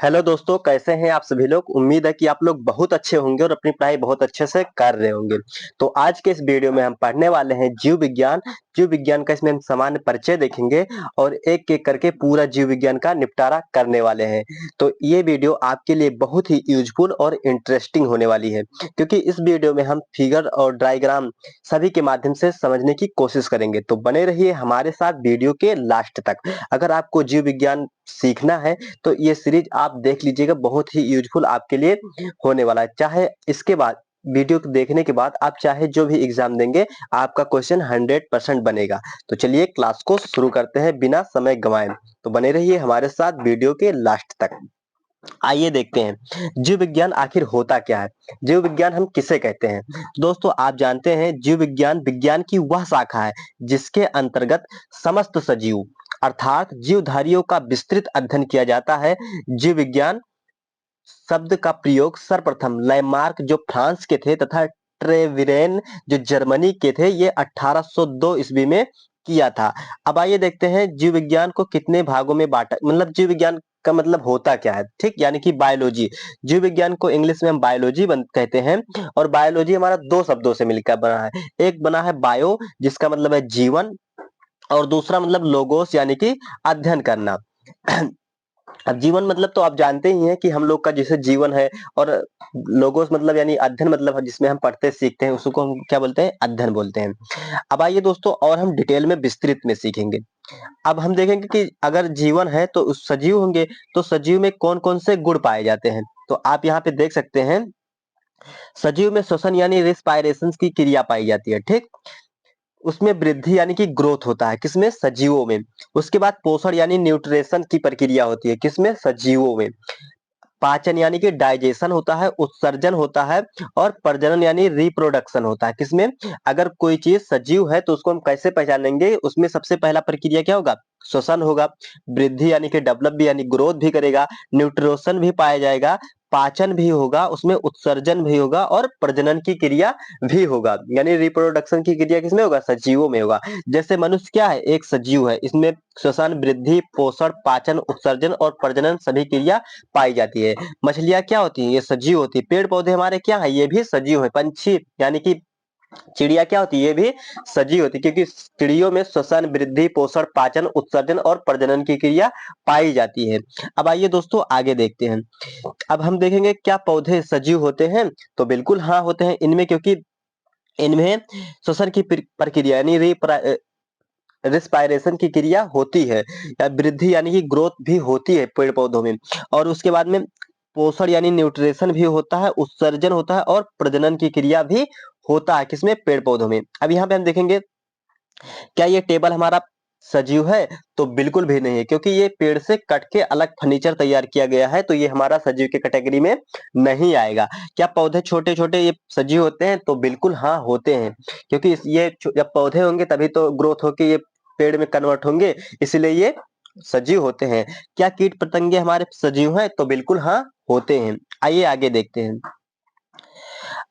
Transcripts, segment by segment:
Hello दोस्तों, कैसे हैं आप सभी लोग। उम्मीद है कि आप लोग बहुत अच्छे होंगे और अपनी पढ़ाई बहुत अच्छे से कर रहे होंगे। तो आज के इस वीडियो में हम पढ़ने वाले हैं जीव विज्ञान। जीव विज्ञान का इसमें हम सामान्य परिचय देखेंगे और एक एक करके पूरा जीव विज्ञान का निपटारा करने वाले हैं। तो ये वीडियो आपके लिए बहुत ही यूजफुल और इंटरेस्टिंग होने वाली है, क्योंकि इस वीडियो में हम फिगर और डायग्राम सभी के माध्यम से समझने की कोशिश करेंगे। तो बने रहिए हमारे साथ वीडियो के लास्ट तक। अगर आपको जीव विज्ञान सीखना है तो ये सीरीज आप देख लीजिएगा, बहुत ही यूजफुल आपके लिए होने वाला है। चाहे इसके बाद वीडियो को देखने के बाद आप चाहे जो भी एग्जाम देंगे, आपका क्वेश्चन 100% बनेगा। तो चलिए क्लास को शुरू करते हैं बिना समय गंवाए। तो बने रहिए हमारे साथ वीडियो के लास्ट तक। आइए देखते हैं जीव विज्ञान आखिर होता क्या है। जीव विज्ञान हम किसे कहते हैं। दोस्तों, आप जानते हैं जीव विज्ञान विज्ञान की वह शाखा है जिसके अंतर्गत समस्त सजीव अर्थात जीवधारियों का विस्तृत अध्ययन किया जाता है। जीव विज्ञान शब्द का प्रयोग सर्वप्रथम लैमार्क जो फ्रांस के थे तथा ट्रेविरेन जो जर्मनी के थे, ये 1802 ईस्वी में किया था। अब आइए देखते हैं जीव विज्ञान को कितने भागों में बांटा, मतलब जीव विज्ञान का मतलब होता क्या है। ठीक, यानी कि बायोलॉजी। जीव विज्ञान को इंग्लिश में हम बायोलॉजी कहते हैं। और बायोलॉजी हमारा दो शब्दों से मिलकर बना है। एक बना है बायो, जिसका मतलब है जीवन, और दूसरा मतलब लोगोस, यानी कि अध्ययन करना। अब जीवन मतलब तो आप जानते ही हैं कि हम लोग का जैसे जीवन है, और लोगोस मतलब यानी अध्ययन मतलब जिसमें हम पढ़ते सीखते हैं, उसको हम क्या बोलते हैं, अध्ययन बोलते हैं। अब आइए दोस्तों, और हम डिटेल में विस्तृत में सीखेंगे। अब हम देखेंगे कि अगर जीवन है तो उस सजीव होंगे, तो सजीव में कौन कौन से गुण पाए जाते हैं। तो आप यहाँ पे देख सकते हैं, सजीव में श्वसन यानी रेस्पायरेशन की क्रिया पाई जाती है। ठीक, उसमें वृद्धि यानी कि ग्रोथ होता है, किसमें, सजीवों में। उसके बाद पोषण यानी न्यूट्रिशन की प्रक्रिया होती है, किसमें, सजीवों में। पाचन यानी कि डाइजेशन होता है, उत्सर्जन होता है, और प्रजनन यानी रिप्रोडक्शन होता है, किसमें। अगर कोई चीज सजीव है तो उसको हम कैसे पहचानेंगे, उसमें सबसे पहला प्रक्रिया क्या होगा, श्वसन होगा। वृद्धि यानी कि डेवलप भी यानी ग्रोथ भी करेगा, न्यूट्रिशन भी पाया जाएगा, पाचन भी होगा, उसमें उत्सर्जन भी होगा, और प्रजनन की क्रिया भी होगा। यानी रिप्रोडक्शन की क्रिया किसमें होगा, सजीवों में होगा। जैसे मनुष्य क्या है, एक सजीव है, इसमें श्वसन, वृद्धि, पोषण, पाचन, उत्सर्जन और प्रजनन सभी क्रिया पाई जाती है। मछलियां क्या होती हैं, ये सजीव होती है। पेड़ पौधे हमारे क्या है, ये भी सजीव है। पंछी यानी कि चिड़िया क्या होती है, ये भी सजीव होती है, क्योंकि चिड़ियों में श्वसन, वृद्धि, पोषण, पाचन, उत्सर्जन और प्रजनन की क्रिया पाई जाती है। अब आइए दोस्तों आगे देखते हैं। अब हम देखेंगे क्या पौधे सजीव होते हैं। तो बिल्कुल हाँ होते हैं इनमें, क्योंकि इनमें श्वसन की प्रक्रिया यानी रिस्पायरेशन की क्रिया होती है, या वृद्धि यानी कि ग्रोथ भी होती है पेड़ पौधों में। और उसके बाद में पोषण यानी न्यूट्रिशन भी होता है, उत्सर्जन होता है, और प्रजनन की क्रिया भी होता है, किसमें, पेड़ पौधों में। अब यहाँ पे हम देखेंगे क्या ये टेबल हमारा सजीव है। तो बिल्कुल भी नहीं है, क्योंकि ये पेड़ से कट के अलग फर्नीचर तैयार किया गया है, तो ये हमारा सजीव के कैटेगरी में नहीं आएगा। क्या पौधे छोटे छोटे ये सजीव होते हैं, तो बिल्कुल हाँ होते हैं, क्योंकि ये जब पौधे होंगे तभी तो ग्रोथ होके ये पेड़ में कन्वर्ट होंगे, इसलिए ये सजीव होते हैं। क्या कीट पतंगे हमारे सजीव हैं, तो बिल्कुल हाँ होते हैं। आइए आगे देखते हैं।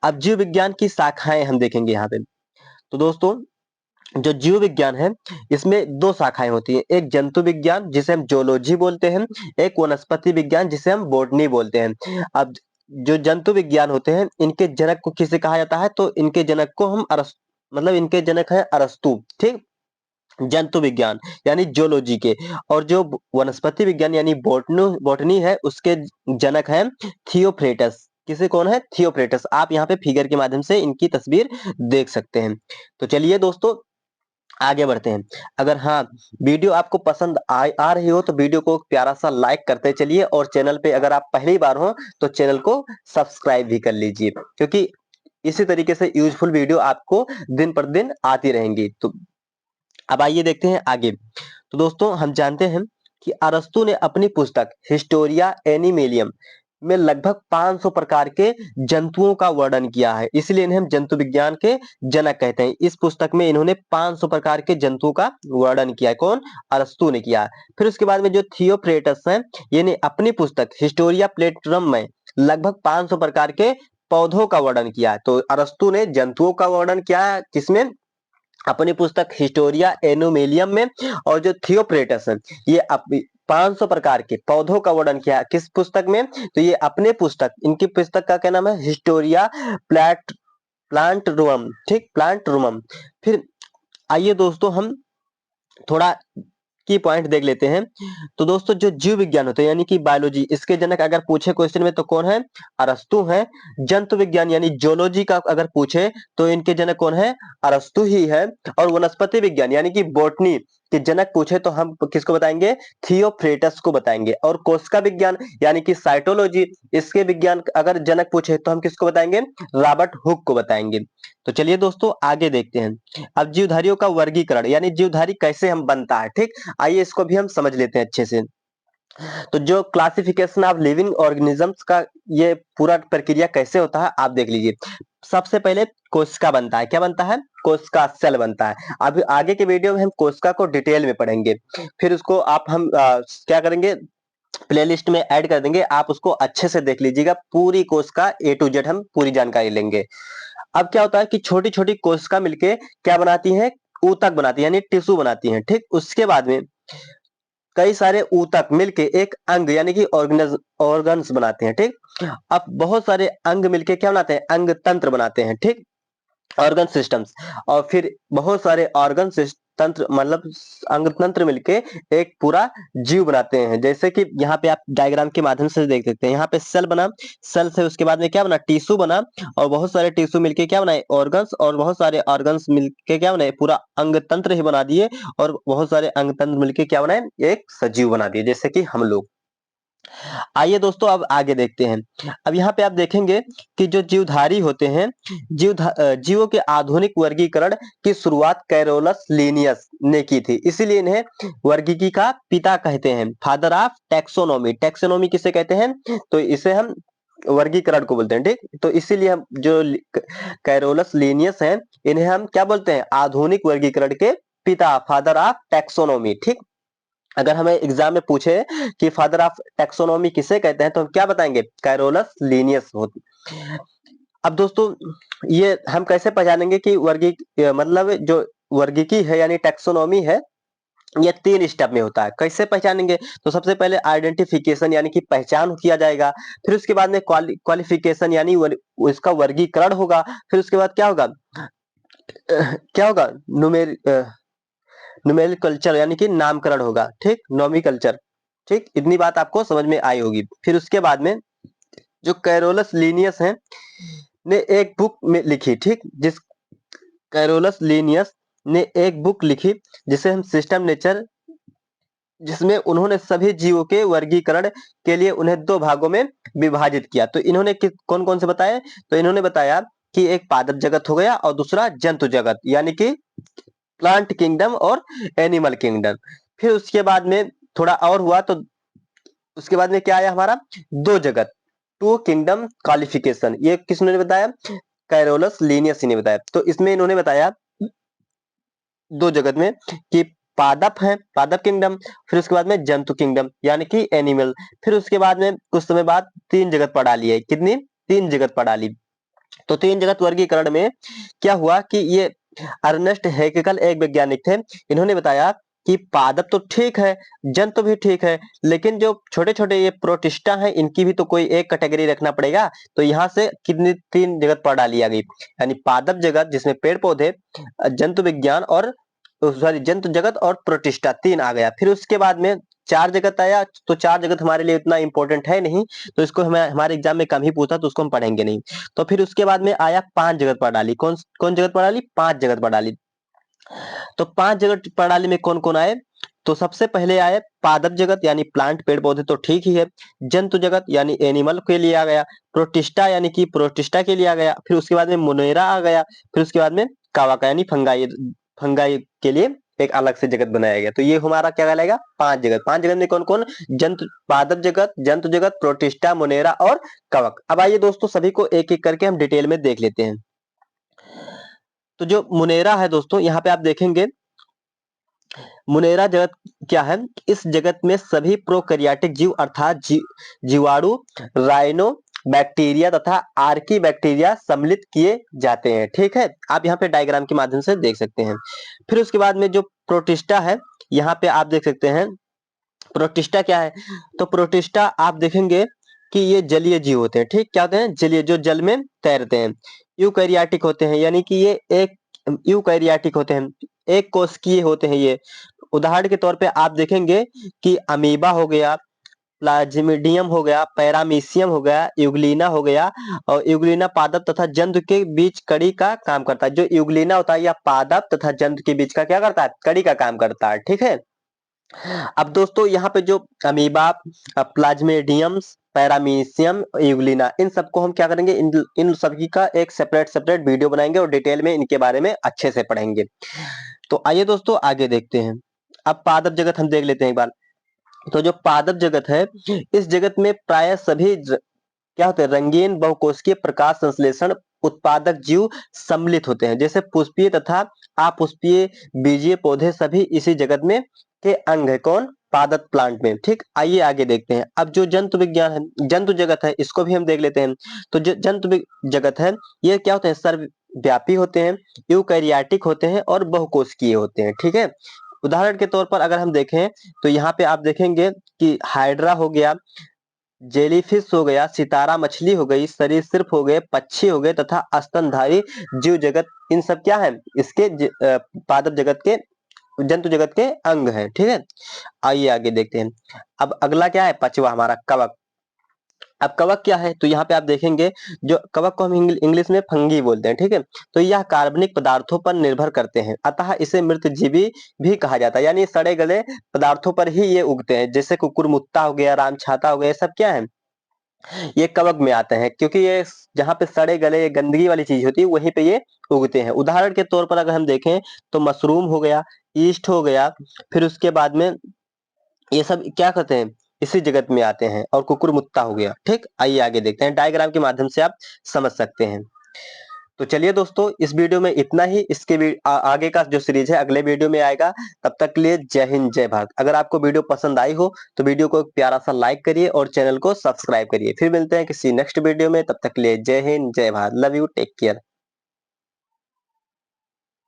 अब जीव विज्ञान की शाखाएं हम देखेंगे यहाँ पे। तो दोस्तों, जो जीव विज्ञान है इसमें दो शाखाएं होती हैं, एक जंतु विज्ञान जिसे हम जोलॉजी बोलते हैं, एक वनस्पति विज्ञान जिसे हम बॉटनी बोलते हैं। अब जो जंतु विज्ञान होते हैं, इनके जनक को किसे कहा जाता है, तो इनके जनक को हम मतलब इनके जनक है अरस्तु। ठीक, जंतु विज्ञान यानी जोलॉजी के। और जो वनस्पति विज्ञान यानी बॉटनी है, उसके जनक हैं थियोफ्रेटस। किसे, कौन है, थियोफ्रेटस। आप यहाँ पे फिगर के माध्यम से इनकी तस्वीर देख सकते हैं। तो चलिए दोस्तों आगे बढ़ते हैं। अगर हाँ वीडियो आपको पसंद आ रही हो तो वीडियो को प्यारा सा लाइक करते चलिए, और चैनल पे अगर आप पहली बार हो तो चैनल को सब्सक्राइब भी कर लीजिए, क्योंकि इसी तरीके से यूजफुल वीडियो आपको दिन पर दिन आती रहेंगी। तो अब आइए देखते हैं आगे। तो दोस्तों, हम जानते हैं कि अरस्तु ने अपनी पुस्तक हिस्टोरिया एनिमेलियम में लगभग 500 प्रकार के जंतुओं का वर्णन किया है, इसलिए इन्हें हम जंतु विज्ञान के जनक कहते हैं। इस पुस्तक में इन्होंने 500 प्रकार के जंतुओं का वर्णन किया है, कौन, अरस्तु ने किया है। फिर उसके बाद में जो थियोफ्रेटस हैं, ये ने अपनी पुस्तक हिस्टोरिया प्लेटरम में लगभग 500 प्रकार के पौधों का वर्णन किया है। तो अरस्तु ने जंतुओं का वर्णन किया है, किसमें, अपनी पुस्तक हिस्टोरिया एनुमेलियम में। और जो थियोफ्रेटस है, ये 500 प्रकार के पौधों का वर्णन किया किस पुस्तक में? तो ये अपने पुस्तक, इनकी पुस्तक का क्या नाम है? हिस्टोरिया प्लांट रूमम, ठीक, प्लांट रूमम। फिर आइए दोस्तों हम थोड़ा की पॉइंट देख लेते हैं। तो दोस्तों जो जीव विज्ञान होते हैं यानी कि बायोलॉजी, इसके जनक अगर पूछे क्वेश्चन में तो कौन है? अरस्तु है। जंतु विज्ञान यानी जोलॉजी का अगर पूछे तो इनके जनक कौन है? अरस्तु ही है। और वनस्पति विज्ञान यानी कि बॉटनी के जनक पूछे तो हम किसको बताएंगे? थियोफ्रेटस को बताएंगे। और कोशिका विज्ञान यानी कि साइटोलॉजी, इसके विज्ञान अगर जनक पूछे तो हम किसको बताएंगे? रॉबर्ट हुक को बताएंगे। तो चलिए दोस्तों आगे देखते हैं। अब जीवधारियों का वर्गीकरण यानी जीवधारी कैसे हम बनता है, ठीक, आइए इसको भी हम समझ लेते हैं अच्छे से। तो जो क्लासिफिकेशन ऑफ लिविंग ऑर्गेनिजम्स का ये पूरा प्रक्रिया कैसे होता है आप देख लीजिए। सबसे पहले कोशिका बनता है। क्या बनता है? कोशिका, सेल बनता है। अभी आगे के वीडियो में हम कोशिका को डिटेल में पढ़ेंगे, फिर उसको आप हम क्या करेंगे? प्लेलिस्ट में ऐड कर देंगे, आप उसको अच्छे से देख लीजिएगा। पूरी कोशिका ए टू जेड हम पूरी जानकारी लेंगे। अब क्या होता है कि छोटी छोटी कोशिका मिलके क्या बनाती हैं? ऊतक बनाती है यानी टिश्यू बनाती हैं, ठीक। उसके बाद में कई सारे ऊतक मिलके एक अंग यानी कि ऑर्गन्स बनाते हैं, ठीक। अब बहुत सारे अंग मिलके क्या बनाते हैं? अंग तंत्र बनाते हैं, ठीक, ऑर्गन सिस्टम्स। और फिर बहुत सारे ऑर्गन तंत्र मतलब अंग तंत्र मिलके एक पूरा जीव बनाते हैं। जैसे कि यहाँ पे आप डायग्राम के माध्यम से देख सकते हैं। यहाँ पे सेल बना, सेल से उसके बाद में क्या बना? टिश्यू बना। और बहुत सारे टिश्यू मिलके क्या बनाए? ऑर्गन्स। और बहुत सारे ऑर्गन्स मिलके क्या बनाए? पूरा अंग तंत्र ही बना दिए। और बहुत सारे अंग तंत्र मिलके क्या बनाए? एक सजीव बना दिए, जैसे कि हम लोग। आइए दोस्तों अब आगे देखते हैं। अब यहाँ पे आप देखेंगे कि जो जीवधारी होते हैं, जीवों के आधुनिक वर्गीकरण की शुरुआत कैरोलस लीनियस ने की थी, इसीलिए इन्हें वर्गीकी का पिता कहते हैं, फादर ऑफ टैक्सोनॉमी। टैक्सोनॉमी किसे कहते हैं? तो इसे हम वर्गीकरण को बोलते हैं, ठीक। तो इसीलिए हम जो कैरोलस लीनियस हैं, इन्हें हम क्या बोलते हैं? आधुनिक वर्गीकरण के पिता, फादर ऑफ टैक्सोनॉमी, ठीक। अगर हमें एग्जाम में पूछे कि फादर ऑफ टैक्सोनॉमी किसे कहते हैं तो हम क्या बताएंगे? कैरोलस लीनियस होती। अब दोस्तों ये हम कैसे पहचानेंगे कि मतलब जो वर्गीकी है यानी टैक्सोनॉमी है, ये 3 स्टेप में होता है। कैसे पहचानेंगे? तो सबसे पहले आइडेंटिफिकेशन यानी कि पहचान किया जाएगा। फिर उसके बाद में क्वालिफिकेशन यानी उसका वर्गीकरण होगा। फिर उसके बाद क्या होगा? क्या होगा? न्यूमेरिकल्चर यानी कि नामकरण होगा, ठीक, नोमिकल्चर, ठीक। इतनी बात आपको समझ में आई होगी। फिर उसके बाद में जो कैरोलस लीनियस हैं ने एक बुक में लिखी, ठीक, जिस कैरोलस लीनियस ने एक बुक लिखी जिसे हम सिस्टम नेचर, जिसमें उन्होंने सभी जीवों के वर्गीकरण के लिए उन्हें 2 भागों में विभाजित किया। तो इन्होंने कौन कौन से बताए? तो इन्होंने बताया कि एक पादप जगत हो गया और दूसरा जंतु जगत यानी कि प्लांट किंगडम और एनिमल किंगडम। फिर उसके बाद में थोड़ा और हुआ तो उसके बाद में क्या आया हमारा? 2 जगत, 2 किंगडम क्वालिफिकेशन। ये किसने बताया? कैरोलस लीनियस ने बताया। तो इसमें इन्होंने बताया 2 जगत में कि पादप है, पादप किंगडम। फिर उसके बाद में जंतु किंगडम यानी कि एनिमल। फिर उसके बाद में कुछ समय बाद 3 जगत पढ़ा ली है। कितनी? 3 जगत पढ़ा ली। तो 3 जगत वर्गीकरण में क्या हुआ कि ये अर्नेस्ट हैकेल एक वैज्ञानिक थे। इन्होंने बताया कि पादप तो ठीक है, जंतु भी ठीक है, लेकिन जो छोटे छोटे ये प्रोटिस्टा हैं इनकी भी तो कोई एक कैटेगरी रखना पड़ेगा। तो यहाँ से कितनी 3 जगत पढ़ा लिया गई, यानी पादप जगत जिसमें पेड़ पौधे, जंतु विज्ञान और सॉरी जंतु जगत और प्रोटिस्टा 3 आ गया। फिर उसके बाद में 4 जगत आया। तो 4 जगत हमारे लिए उतना इंपॉर्टेंट है नहीं, तो इसको हमें हमारे एग्जाम में कम ही पूछा तो उसको हम पढ़ेंगे नहीं। तो फिर उसके बाद में आया 5 जगत प्रणाली। कौन कौन जगत प्रणाली? 5 जगत प्रणाली। तो 5 जगत प्रणाली में कौन कौन आए? तो सबसे पहले आए पादप जगत यानी प्लांट पेड़ पौधे तो ठीक ही है। जंतु जगत यानी एनिमल के लिए आ गया। प्रोटिस्टा यानी कि प्रोटिस्टा के लिए आ गया। फिर उसके बाद में मोनेरा आ गया। फिर उसके बाद में कावाका यानी फंगाई, फंगाई के लिए एक अलग से जगत बनाया गया। तो ये हमारा क्या कहलाएगा? 5 जगत। 5 जगत में कौन कौन? जंतु पादप जगत, जंतु जगत, प्रोटिस्टा, मोनेरा और कवक। अब आइए दोस्तों सभी को एक एक करके हम डिटेल में देख लेते हैं। तो जो मुनेरा है दोस्तों, यहाँ पे आप देखेंगे मुनेरा जगत क्या है? इस जगत में सभी प्रोकैरियोटिक जीव अर्थात जीवाणु, राइनो बैक्टीरिया तथा आर्की बैक्टीरिया सम्मिलित किए जाते हैं, ठीक है। आप यहाँ पे डायग्राम के माध्यम से देख सकते हैं। फिर उसके बाद में जो प्रोटिस्टा है, यहाँ पे आप देख सकते हैं प्रोटिस्टा क्या है? तो प्रोटिस्टा आप देखेंगे कि ये जलीय जीव होते हैं, ठीक? क्या होते हैं? जलीय, जो जल में तैरते हैं। यूकैरियोटिक होते हैं, यानी कि ये एक यूकैरियोटिक होते हैं, एक कोशिकीय होते हैं ये। उदाहरण के तौर पे आप देखेंगे कि अमीबा हो गया, प्लाज्मिडियम हो गया, पैरामीशियम हो गया, यूग्लिना हो गया। और यूग्लिना पादप तथा जंतु के बीच कड़ी का काम करता है। जो यूग्लिना होता है, यह पादप तथा जंतु के बीच का क्या करता है? कड़ी का काम करता है, ठीक है। अब दोस्तों यहाँ पे जो अमीबा, प्लाज्मेडियम्स, पैरामीशियम, यूग्लिना, इन सबको हम क्या करेंगे? इन सभी का एक सेपरेट सेपरेट वीडियो बनाएंगे और डिटेल में इनके बारे में अच्छे से पढ़ेंगे। तो आइए दोस्तों आगे देखते हैं। अब पादप जगत हम देख लेते हैं एक बार। तो जो पादप जगत है, इस जगत में प्राय सभी क्या होते हैं? रंगीन बहुकोशिकीय प्रकाश संश्लेषण उत्पादक जीव सम्मिलित होते हैं। जैसे पुष्पीय तथा अपुष्पीय बीजीय पौधे सभी इसी जगत में के अंग है। कौन? पादप प्लांट में, ठीक। आइए आगे देखते हैं। अब जो जंतु विज्ञान है, जंतु जगत है, इसको भी हम देख लेते हैं। तो जो जगत है, ये क्या होते हैं? सर्वव्यापी होते हैं, यूकैरियोटिक होते हैं और बहुकोशिकीय होते हैं, ठीक है। उदाहरण के तौर पर अगर हम देखें तो यहाँ पे आप देखेंगे कि हाइड्रा हो गया, जेलीफिश हो गया, सितारा मछली हो गई, सरीसृप हो गए, पक्षी हो गए तथा स्तनधारी जीव जगत, इन सब क्या है? इसके पादप जगत के, जंतु जगत के अंग हैं, ठीक है। आइए आगे देखते हैं। अब अगला क्या है? पांचवा हमारा कवक। अब कवक क्या है? तो यहाँ पे आप देखेंगे, जो कवक को हम इंग्लिश में फंगी बोलते हैं, ठीक है। तो यह कार्बनिक पदार्थों पर निर्भर करते हैं, अतः इसे मृतजीवी भी कहा जाता है। यानी सड़े गले पदार्थों पर ही ये उगते हैं। जैसे कुकुरमुत्ता हो गया, रामछाता हो गया, ये सब क्या है? ये कवक में आते हैं, क्योंकि ये जहाँ पे सड़े गले गंदगी वाली चीज होती है वहीं पे ये उगते हैं। उदाहरण के तौर पर अगर हम देखें तो मशरूम हो गया, ईस्ट हो गया, फिर उसके बाद में ये सब क्या कहते हैं? इसी जगत में आते हैं। और कुकुरमुत्ता हो गया, ठीक। आइए आगे देखते हैं, डायग्राम के माध्यम से आप समझ सकते हैं। तो चलिए दोस्तों, इस वीडियो में इतना ही। इसके आगे का जो सीरीज है अगले वीडियो में आएगा। तब तक के लिए जय हिंद, जय भारत। अगर आपको वीडियो पसंद आई हो तो वीडियो को एक प्यारा सा लाइक करिए और चैनल को सब्सक्राइब करिए। फिर मिलते हैं किसी नेक्स्ट वीडियो में। तब तक के लिए जय हिंद, जय Bharat. Love you, take care.